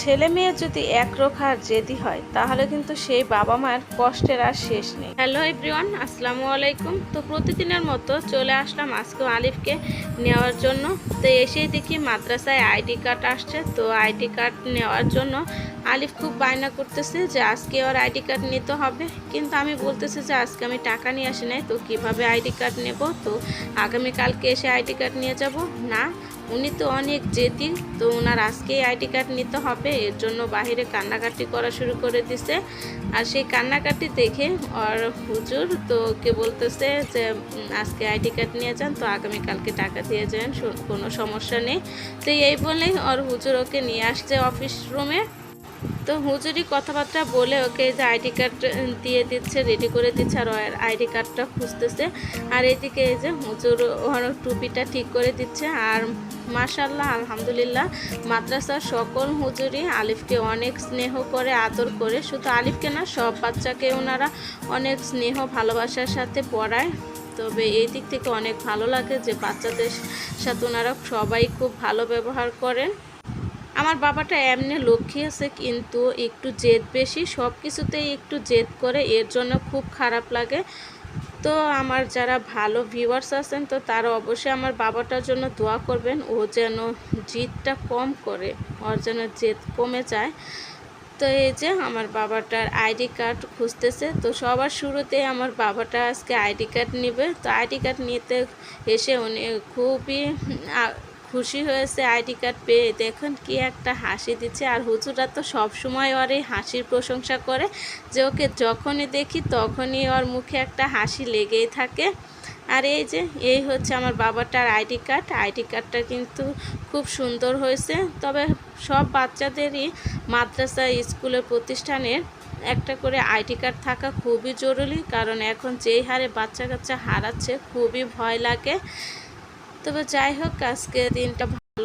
ছেলে মেয়ে যদি একরোখা জেদি হয় তাহলে কিন্তু সেই বাবা মায়ের কষ্টের আর শেষ নেই। হ্যালো এভরিওয়ান, আসসালামু আলাইকুম। তো প্রতিদিনের মতো চলে আসলাম আজকেও আলিফকে নেওয়ার জন্য। তো এসেই দেখি মাদ্রাসায় আইডি কার্ড আসছে। তো আইডি কার্ড নেওয়ার জন্য আলিফ খুব বায়না করতেছে যে আজকে ওর আইডি কার্ড নিতে হবে, কিন্তু আমি বলতেছি যে আজকে আমি টাকা নিয়ে আসি নাই, তো কিভাবে আইডি কার্ড নেব, তো আগামীকালকে এসে আইডি কার্ড নিয়ে যাব না। উনি তো অনেক জেদি, তো ওনার আজকেই আইডি কার্ড নিতে হবে, এর জন্য বাহিরে কান্নাকাটি করা শুরু করে দিছে। আর সেই কান্নাকাটি দেখে ওর হুজুর তো ওকে বলতেছে যে আজকে আইডি কার্ড নিয়ে যান, তো আগামীকালকে টাকা দিয়ে যান, কোনো সমস্যা নেই। তো এই বলেই ওর হুজুর ওকে নিয়ে আসছে অফিস রুমে। তো হুজুরি কথাবার্তা বলে ওকে যে আইডি কার্ড দিয়ে দিচ্ছে, রেডি করে দিচ্ছে, আর ওর আইডি কার্ডটা খুঁজতেছে। আর এদিকে এই যে হুজুর ওর টুপিটা ঠিক করে দিচ্ছে। আর মাশাআল্লাহ আলহামদুলিল্লাহ মাদ্রাসার সকল হুজুরই আলিফকে অনেক স্নেহ করে, আদর করে। শুধু আলিফকে না, সব বাচ্চাকে ওনারা অনেক স্নেহ ভালোবাসার সাথে পড়ায়। তবে এই দিক থেকে অনেক ভালো লাগে যে বাচ্চাদের সাথে ওনারা সবাই খুব ভালো ব্যবহার করেন। আমার বাবাটা এমনি লক্ষ্মী আছে, কিন্তু একটু জেদ বেশি, সব কিছুতেই একটু জেদ করে, এর জন্য খুব খারাপ লাগে। তো আমার যারা ভালো ভিউয়ার্স আছেন, তো তারা অবশ্যই আমার বাবাটার জন্য দোয়া করবেন, ও যেন জিদটা কম করে, ওর যেন জেদ কমে যায়। তো এই যে আমার বাবাটার আইডি কার্ড খুঁজতেছে। তো সবার শুরুতে আমার বাবাটা আজকে আইডি কার্ড নেবে। তো আইডি কার্ড নিতে এসে উনি খুবই খুশি হয়েছে আইডি কার্ড পেয়ে। দেখুন কি একটা হাসি দিচ্ছে। আর হুজুরা তো সবসময় ওর এই হাসির প্রশংসা করে, যে ওকে যখনই দেখি তখনই ওর মুখে একটা হাসি লেগেই থাকে। আর এই যে এই হচ্ছে আমার বাবাটার আইডি কার্ড। আইডি কার্ডটা কিন্তু খুব সুন্দর হয়েছে। তবে সব বাচ্চাদেরই মাদ্রাসা, স্কুলের, প্রতিষ্ঠানের একটা করে আইডি কার্ড থাকা খুবই জরুরি, কারণ এখন যেই হারে বাচ্চা কাচ্চা হারাচ্ছে খুবই ভয় লাগে। তবে যাই হোক, আজকে দিনটা